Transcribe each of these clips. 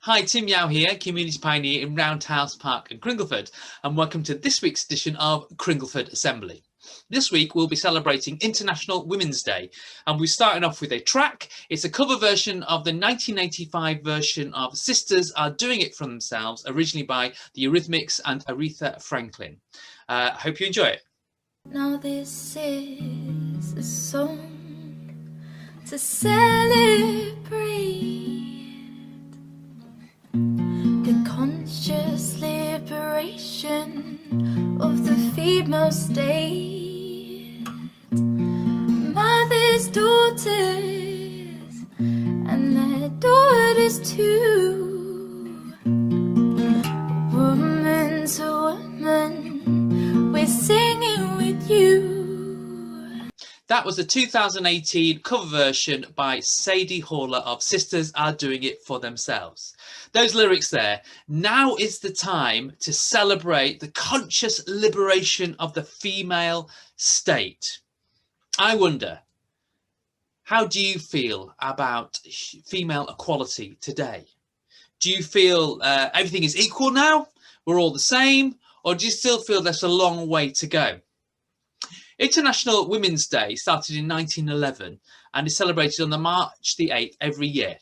Hi, Tim Yao here, Community Pioneer in Roundhouse Park and Cringleford, and welcome to this week's edition of Cringleford Assembly. This week we'll be celebrating International Women's Day, and we're starting off with a track. It's a cover version of the 1985 version of Sisters Are Doing It For Themselves, originally by the Eurythmics and Aretha Franklin. I hope you enjoy it. Now this is a song to celebrate the conscious liberation of the female state. Mothers, daughters, and their daughters too. Woman to woman, we're singing with you. That was the 2018 cover version by Sadie Horler of Sisters Are Doing It For Themselves. Those lyrics there, now is the time to celebrate the conscious liberation of the female state. I wonder, how do you feel about female equality today? Do you feel everything is equal now? We're all the same? Or do you still feel there's a long way to go? International Women's Day started in 1911 and is celebrated on the March the 8th every year.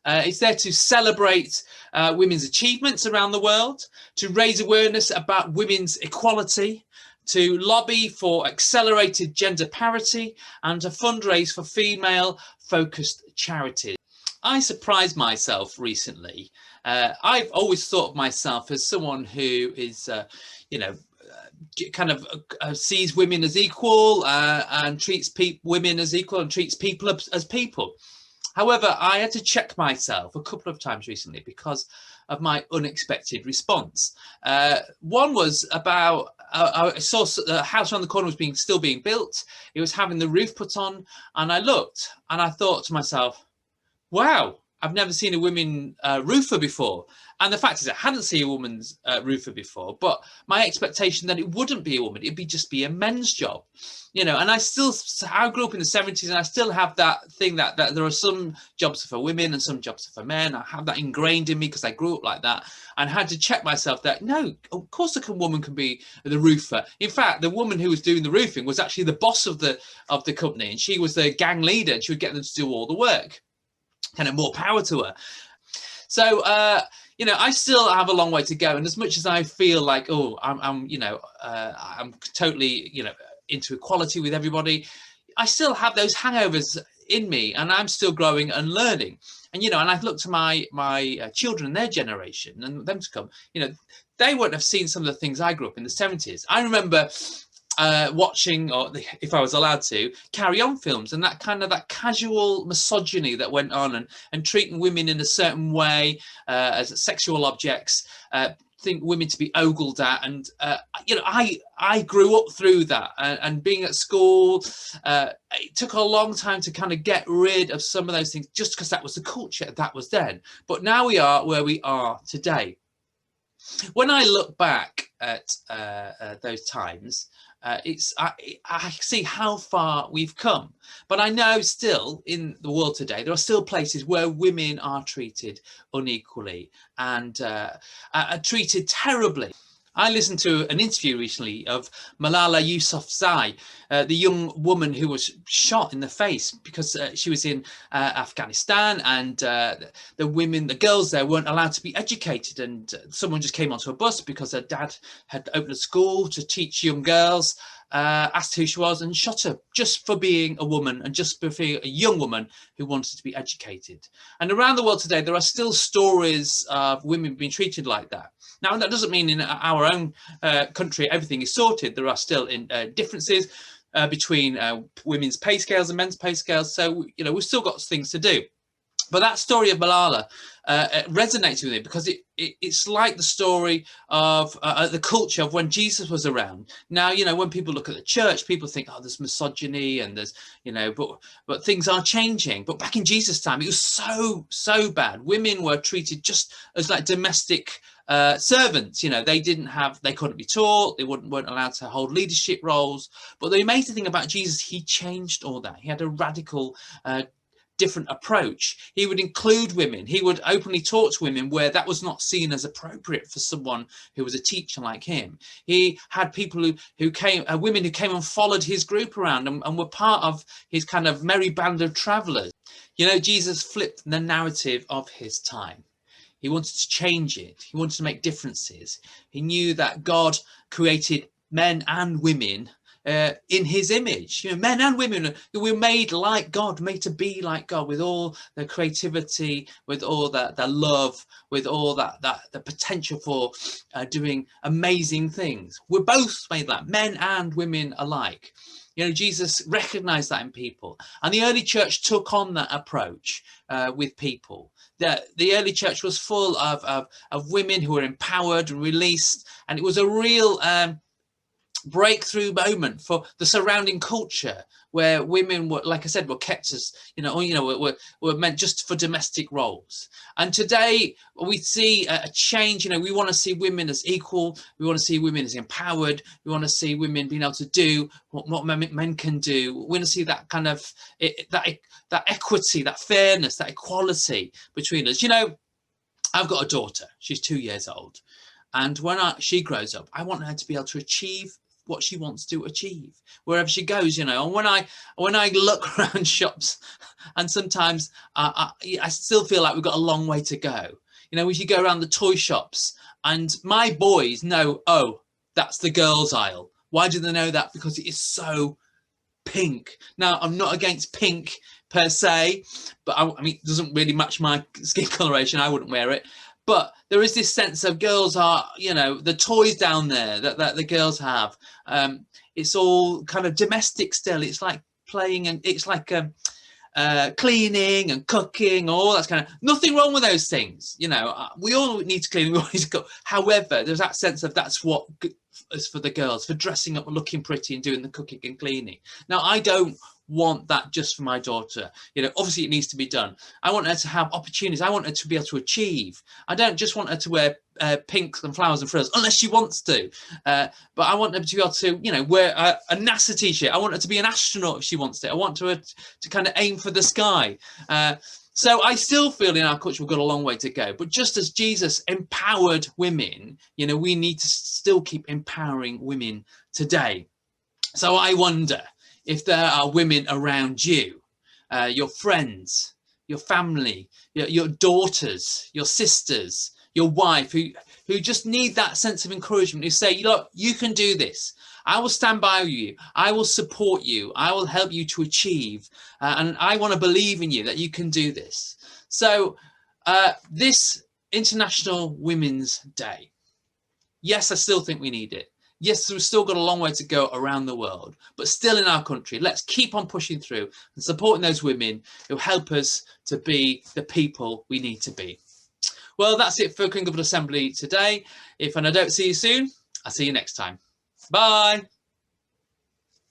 It's there to celebrate women's achievements around the world, to raise awareness about women's equality, to lobby for accelerated gender parity, and to fundraise for female-focused charities. I surprised myself recently. I've always thought of myself as someone who is, kind of sees women as equal and treats women as equal and treats people as people. However, I had to check myself a couple of times recently because of my unexpected response. One was about I saw a house around the corner was still being built. It was having the roof put on, and I looked and I thought to myself, wow, I've never seen a woman roofer before. And the fact is I hadn't seen a woman's roofer before, but my expectation that it wouldn't be a woman, it'd just be a men's job, and I grew up in the 70s and I still have that thing that there are some jobs for women and some jobs for men. I have that ingrained in me because I grew up like that, and had to check myself that no, of course a woman can be the roofer. In fact, the woman who was doing the roofing was actually the boss of the company, and she was the gang leader, and she would get them to do all the work. Kind of more power to her. So I still have a long way to go, and as much as I feel like I'm totally into equality with everybody, I still have those hangovers in me, and I'm still growing and learning. And and I've looked to my children and their generation and them to come. They wouldn't have seen some of the things I grew up in the 70s. I remember watching, or if I was allowed to, Carry On films, and that casual misogyny that went on, and treating women in a certain way as sexual objects, think women to be ogled at, and I grew up through that, and being at school, it took a long time to kind of get rid of some of those things, just because that was the culture that was then. But now we are where we are today. When I look back at those times, I see how far we've come, but I know still in the world today there are still places where women are treated unequally and are treated terribly. I listened to an interview recently of Malala Yousafzai, the young woman who was shot in the face because she was in Afghanistan, and the girls there weren't allowed to be educated, and someone just came onto a bus because her dad had opened a school to teach young girls, asked who she was and shot her just for being a woman and just for being a young woman who wanted to be educated. And around the world today, there are still stories of women being treated like that. Now, that doesn't mean in our own country everything is sorted. There are still differences between women's pay scales and men's pay scales. So, we've still got things to do. But that story of Malala resonates with me because it's like the story of the culture of when Jesus was around. Now, when people look at the church, people think, oh, there's misogyny and there's, but things are changing. But back in Jesus' time, it was so bad. Women were treated just as like domestic servants. They couldn't be taught, they weren't allowed to hold leadership roles. But the amazing thing about Jesus, he changed all that. He had a radical different approach. He would include women. He would openly talk to women where that was not seen as appropriate for someone who was a teacher like him. He had people who came, women who came and followed his group around and were part of his kind of merry band of travelers. You know, Jesus flipped the narrative of his time. He wanted to change it. He wanted to make differences. He knew that God created men and women in his image. You know, men and women who were made like God, made to be like God, with all the creativity, with all the love, with all that the potential for doing amazing things. We're both made like men and women alike. You know, Jesus recognized that in people, and the early church took on that approach with people. The early church was full of women who were empowered and released, and it was a real breakthrough moment for the surrounding culture, where women were, like I said, were kept as, were meant just for domestic roles. And today we see a change. You know, we want to see women as equal. We want to see women as empowered. We want to see women being able to do what men can do. We want to see that kind of that equity, that fairness, that equality between us. You know, I've got a daughter. She's 2 years old, and when she grows up, I want her to be able to achieve what she wants to achieve wherever she goes, you know. And when I look around shops, and sometimes I still feel like we've got a long way to go. You know, we should go around the toy shops, and my boys know, oh, that's the girls' aisle. Why do they know that? Because it is so pink. Now, I'm not against pink per se, but I mean, it doesn't really match my skin coloration. I wouldn't wear it. But there is this sense of girls are, you know, the toys down there that the girls have. It's all kind of domestic still. It's like playing, and it's like cleaning and cooking, all that's kind of, nothing wrong with those things. You know, we all need to clean, we all need to cook. However, there's that sense of that's what is for the girls, for dressing up and looking pretty and doing the cooking and cleaning. Now, I don't want that just for my daughter. You know, obviously it needs to be done. I want her to have opportunities. I want her to be able to achieve. I don't just want her to wear pink and flowers and frills, unless she wants to. But I want her to be able to, you know, wear a NASA t-shirt. I want her to be an astronaut if she wants to. I want her to kind of aim for the sky. So I still feel in our culture we've got a long way to go. But just as Jesus empowered women, you know, we need to still keep empowering women today. So I wonder if there are women around you, your friends, your family, your daughters, your sisters, your wife, who just need that sense of encouragement, who say, look, you can do this. I will stand by you. I will support you. I will help you to achieve. And I want to believe in you that you can do this. So this International Women's Day, yes, I still think we need it. Yes, we've still got a long way to go around the world, but still in our country, let's keep on pushing through and supporting those women who help us to be the people we need to be. Well, that's it for Cringleford Assembly today. If I don't see you soon, I'll see you next time. Bye.